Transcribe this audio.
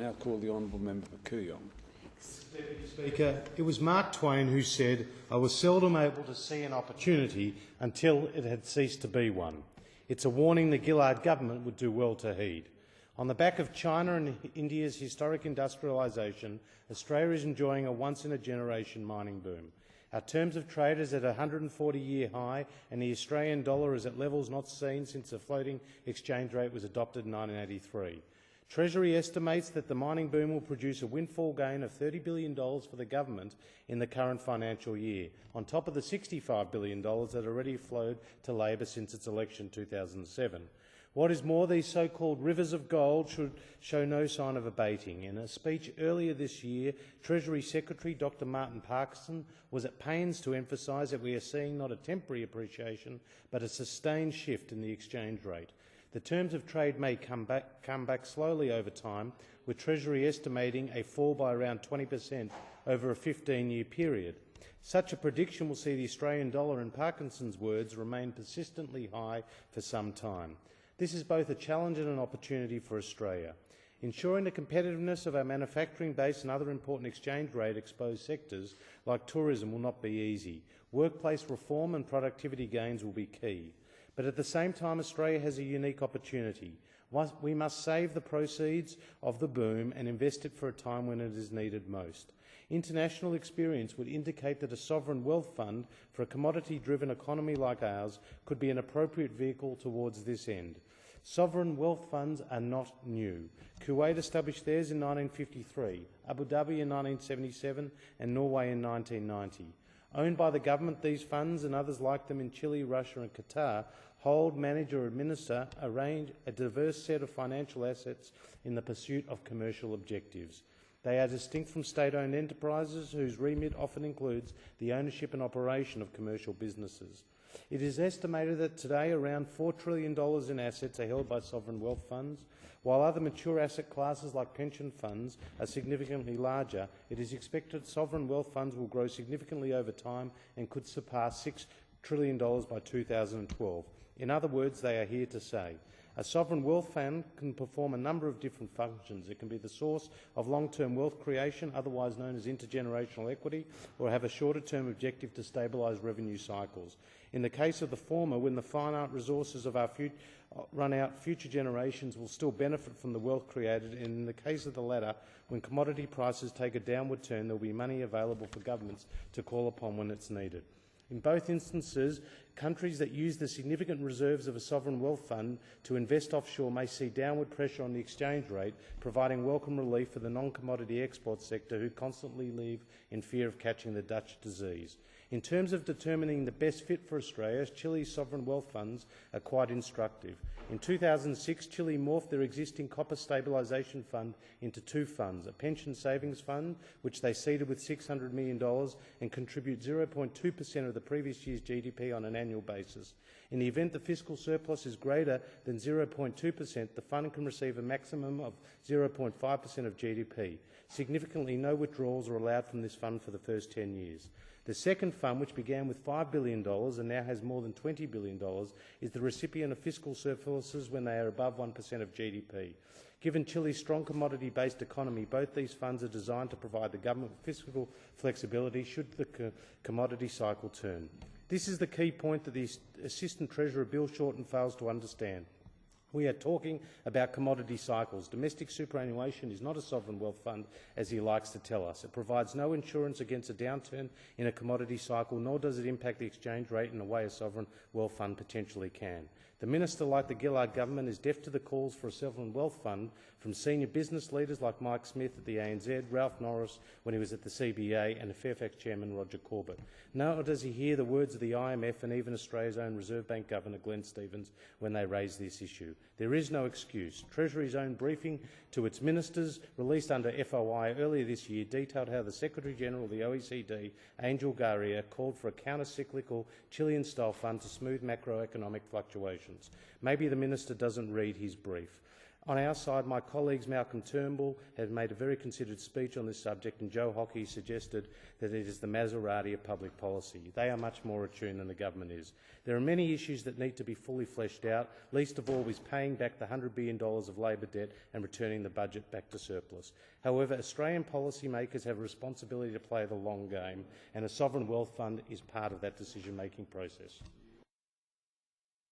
Now call the Honourable Member for Kooyong. Deputy Speaker, it was Mark Twain who said, "I was seldom able to see an opportunity until it had ceased to be one." It's a warning the Gillard government would do well to heed. On the back of China and India's historic industrialisation, Australia is enjoying a once-in-a-generation mining boom. Our terms of trade is at a 140-year high and the Australian dollar is at levels not seen since the floating exchange rate was adopted in 1983. Treasury estimates that the mining boom will produce a windfall gain of $30 billion for the government in the current financial year, on top of the $65 billion that already flowed to Labor since its election in 2007. What is more, these so-called rivers of gold should show no sign of abating. In a speech earlier this year, Treasury Secretary Dr Martin Parkinson was at pains to emphasise that we are seeing not a temporary appreciation but a sustained shift in the exchange rate. The terms of trade may come back slowly over time, with Treasury estimating a fall by around 20% over a 15-year period. Such a prediction will see the Australian dollar, in Parkinson's words, remain persistently high for some time. This is both a challenge and an opportunity for Australia. Ensuring the competitiveness of our manufacturing base and other important exchange rate exposed sectors like tourism will not be easy. Workplace reform and productivity gains will be key. But at the same time, Australia has a unique opportunity. We must save the proceeds of the boom and invest it for a time when it is needed most. International experience would indicate that a sovereign wealth fund for a commodity-driven economy like ours could be an appropriate vehicle towards this end. Sovereign wealth funds are not new. Kuwait established theirs in 1953, Abu Dhabi in 1977 and Norway in 1990. Owned by the government, these funds and others like them in Chile, Russia and Qatar hold, manage or administer a diverse set of financial assets in the pursuit of commercial objectives. They are distinct from state-owned enterprises whose remit often includes the ownership and operation of commercial businesses. It is estimated that today around $4 trillion in assets are held by sovereign wealth funds. While other mature asset classes like pension funds are significantly larger, it is expected sovereign wealth funds will grow significantly over time and could surpass $6 trillion by 2012. In other words, they are here to stay. A sovereign wealth fund can perform a number of different functions. It can be the source of long-term wealth creation, otherwise known as intergenerational equity, or have a shorter-term objective to stabilise revenue cycles. In the case of the former, when the finite resources of our run out, future generations will still benefit from the wealth created, and in the case of the latter, when commodity prices take a downward turn, there will be money available for governments to call upon when it's needed. In both instances, countries that use the significant reserves of a sovereign wealth fund to invest offshore may see downward pressure on the exchange rate, providing welcome relief for the non-commodity export sector who constantly live in fear of catching the Dutch disease. In terms of determining the best fit for Australia, Chile's sovereign wealth funds are quite instructive. In 2006, Chile morphed their existing copper stabilisation fund into two funds, a pension savings fund, which they seeded with $600 million and contribute 0.2% of the previous year's GDP on an annual basis. In the event the fiscal surplus is greater than 0.2%, the fund can receive a maximum of 0.5% of GDP. Significantly, no withdrawals are allowed from this fund for the first 10 years. The second fund, which began with $5 billion and now has more than $20 billion, is the recipient of fiscal surpluses when they are above 1% of GDP. Given Chile's strong commodity-based economy, both these funds are designed to provide the government with fiscal flexibility should the commodity cycle turn. This is the key point that the Assistant Treasurer Bill Shorten fails to understand. We are talking about commodity cycles. Domestic superannuation is not a sovereign wealth fund, as he likes to tell us. It provides no insurance against a downturn in a commodity cycle, nor does it impact the exchange rate in a way a sovereign wealth fund potentially can. The Minister, like the Gillard government, is deaf to the calls for a sovereign wealth fund from senior business leaders like Mike Smith at the ANZ, Ralph Norris when he was at the CBA, and the Fairfax chairman Roger Corbett. Nor does he hear the words of the IMF and even Australia's own Reserve Bank Governor Glenn Stevens when they raise this issue. There is no excuse. Treasury's own briefing to its ministers, released under FOI earlier this year, detailed how the Secretary-General of the OECD, Angel Gurria, called for a counter-cyclical Chilean-style fund to smooth macroeconomic fluctuations. Maybe the minister doesn't read his brief. On our side, my colleagues Malcolm Turnbull have made a very considered speech on this subject, and Joe Hockey suggested that it is the Maserati of public policy. They are much more attuned than the government is. There are many issues that need to be fully fleshed out, least of all is paying back the $100 billion of Labor debt and returning the budget back to surplus. However, Australian policymakers have a responsibility to play the long game, and a sovereign wealth fund is part of that decision-making process.